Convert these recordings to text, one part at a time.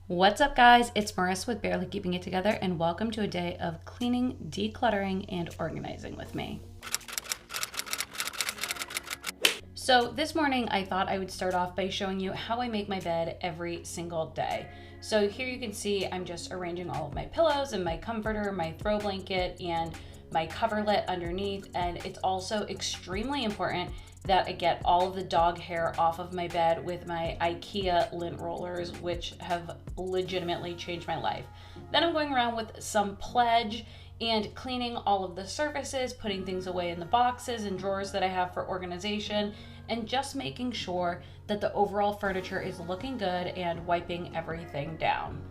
What's up, guys? It's Marissa with Barely Keeping It Together, and welcome to a day of cleaning, decluttering, and organizing with me. So this morning I thought I would start off by showing you how I make my bed every single day. So here you can see I'm just arranging all of my pillows and my comforter, my throw blanket, and my coverlet underneath. And it's also extremely important that I get all of the dog hair off of my bed with my IKEA lint rollers, which have legitimately changed my life. Then I'm going around with some Pledge and cleaning all of the surfaces, putting things away in the boxes and drawers that I have for organization, and just making sure that the overall furniture is looking good and wiping everything down.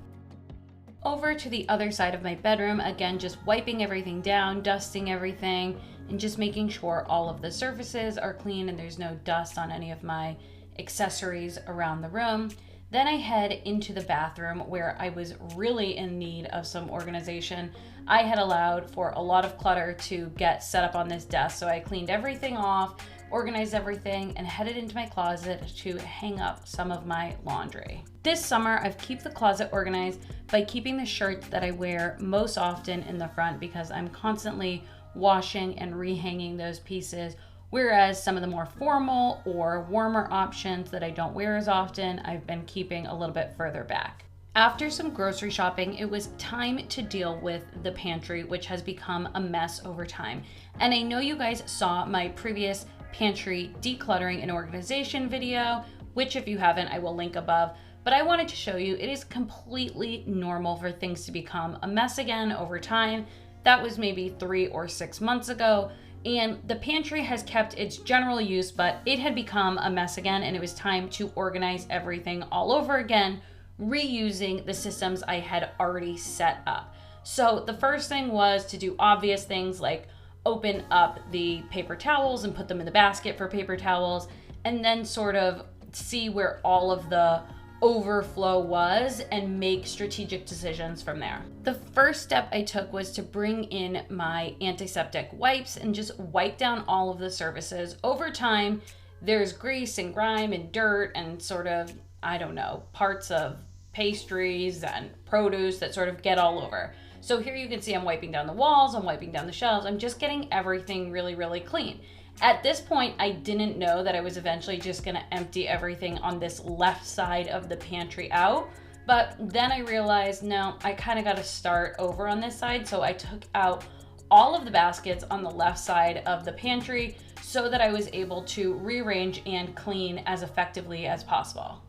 Over to the other side of my bedroom, again, just wiping everything down, dusting everything, and just making sure all of the surfaces are clean and there's no dust on any of my accessories around the room. Then I head into the bathroom where I was really in need of some organization. I had allowed for a lot of clutter to get set up on this desk, so I cleaned everything off, organized everything, and headed into my closet to hang up some of my laundry. This summer, I've kept the closet organized by keeping the shirts that I wear most often in the front because I'm constantly washing and rehanging those pieces, whereas some of the more formal or warmer options that I don't wear as often, I've been keeping a little bit further back. After some grocery shopping, it was time to deal with the pantry, which has become a mess over time. And I know you guys saw my previous pantry decluttering and organization video, which if you haven't, I will link above. But I wanted to show you it is completely normal for things to become a mess again over time. That was maybe 3 or 6 months ago. And the pantry has kept its general use, but it had become a mess again, and it was time to organize everything all over again, reusing the systems I had already set up. So the first thing was to do obvious things like open up the paper towels and put them in the basket for paper towels, and then sort of see where all of the overflow was and make strategic decisions from there. The first step I took was to bring in my antiseptic wipes and just wipe down all of the surfaces. Over time, there's grease and grime and dirt and sort of, I don't know, parts of pastries and produce that sort of get all over. So here you can see I'm wiping down the walls, I'm wiping down the shelves, I'm just getting everything really, really clean. At this point, I didn't know that I was eventually just gonna empty everything on this left side of the pantry out. But then I realized, no, I kind of gotta start over on this side. So I took out all of the baskets on the left side of the pantry so that I was able to rearrange and clean as effectively as possible.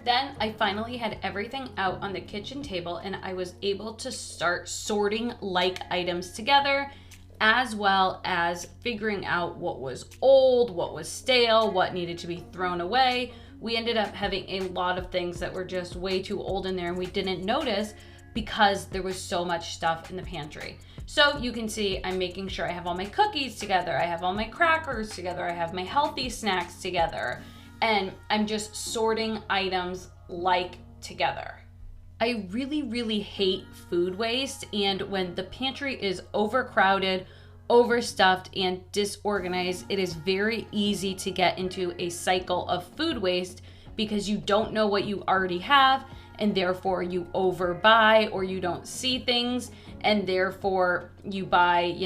Then I finally had everything out on the kitchen table and I was able to start sorting like items together, as well as figuring out what was old, what was stale, what needed to be thrown away. We ended up having a lot of things that were just way too old in there and we didn't notice because there was so much stuff in the pantry. So you can see I'm making sure I have all my cookies together, I have all my crackers together, I have my healthy snacks together, and I'm just sorting items like together. I really, really hate food waste, and when the pantry is overcrowded, overstuffed, and disorganized, it is very easy to get into a cycle of food waste because you don't know what you already have, and therefore you overbuy, or you don't see things and therefore you buy,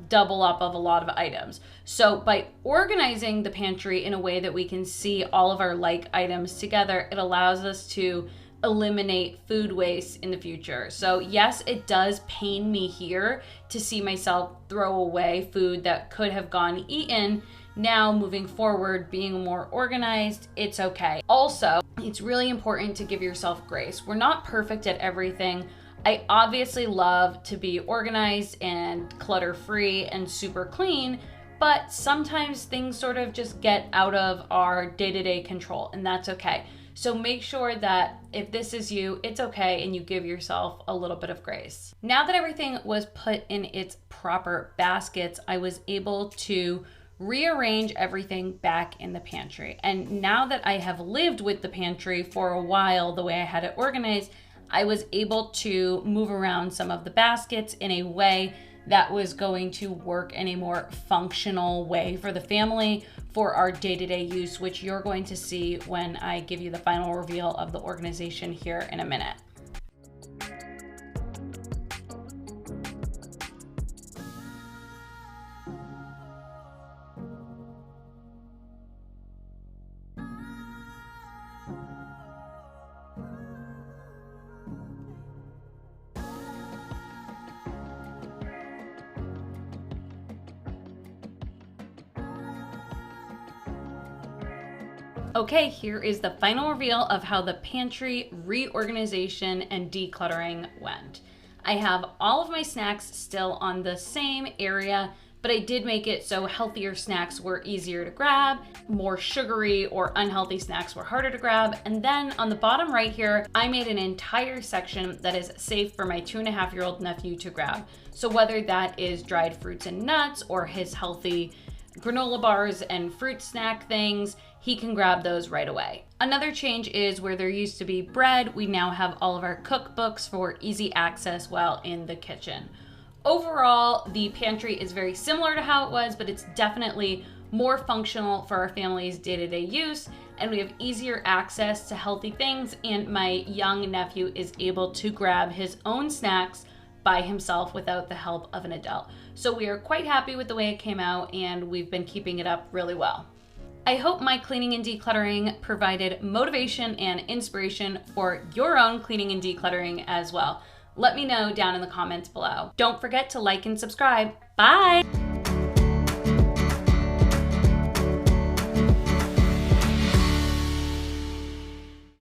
double up of a lot of items. So by organizing the pantry in a way that we can see all of our like items together, it allows us to eliminate food waste in the future. So yes, it does pain me here to see myself throw away food that could have gone eaten. Now moving forward, being more organized, it's okay. Also, it's really important to give yourself grace. We're not perfect at everything. I obviously love to be organized and clutter-free and super clean, but sometimes things sort of just get out of our day-to-day control, and that's okay. So make sure that if this is you, it's okay, and you give yourself a little bit of grace. Now that everything was put in its proper baskets, I was able to rearrange everything back in the pantry. And now that I have lived with the pantry for a while, the way I had it organized, I was able to move around some of the baskets in a way that was going to work in a more functional way for the family for our day-to-day use, which you're going to see when I give you the final reveal of the organization here in a minute. Okay, here is the final reveal of how the pantry reorganization and decluttering went. I have all of my snacks still on the same area, but I did make it so healthier snacks were easier to grab, more sugary or unhealthy snacks were harder to grab. And then on the bottom right here, I made an entire section that is safe for my 2.5-year-old nephew to grab. So whether that is dried fruits and nuts or his healthy granola bars and fruit snack things, he can grab those right away. Another change is where there used to be bread, we now have all of our cookbooks for easy access while in the kitchen. Overall, the pantry is very similar to how it was, but it's definitely more functional for our family's day-to-day use, and we have easier access to healthy things, and my young nephew is able to grab his own snacks by himself without the help of an adult. So we are quite happy with the way it came out, and we've been keeping it up really well. I hope my cleaning and decluttering provided motivation and inspiration for your own cleaning and decluttering as well. Let me know down in the comments below. Don't forget to like and subscribe. Bye!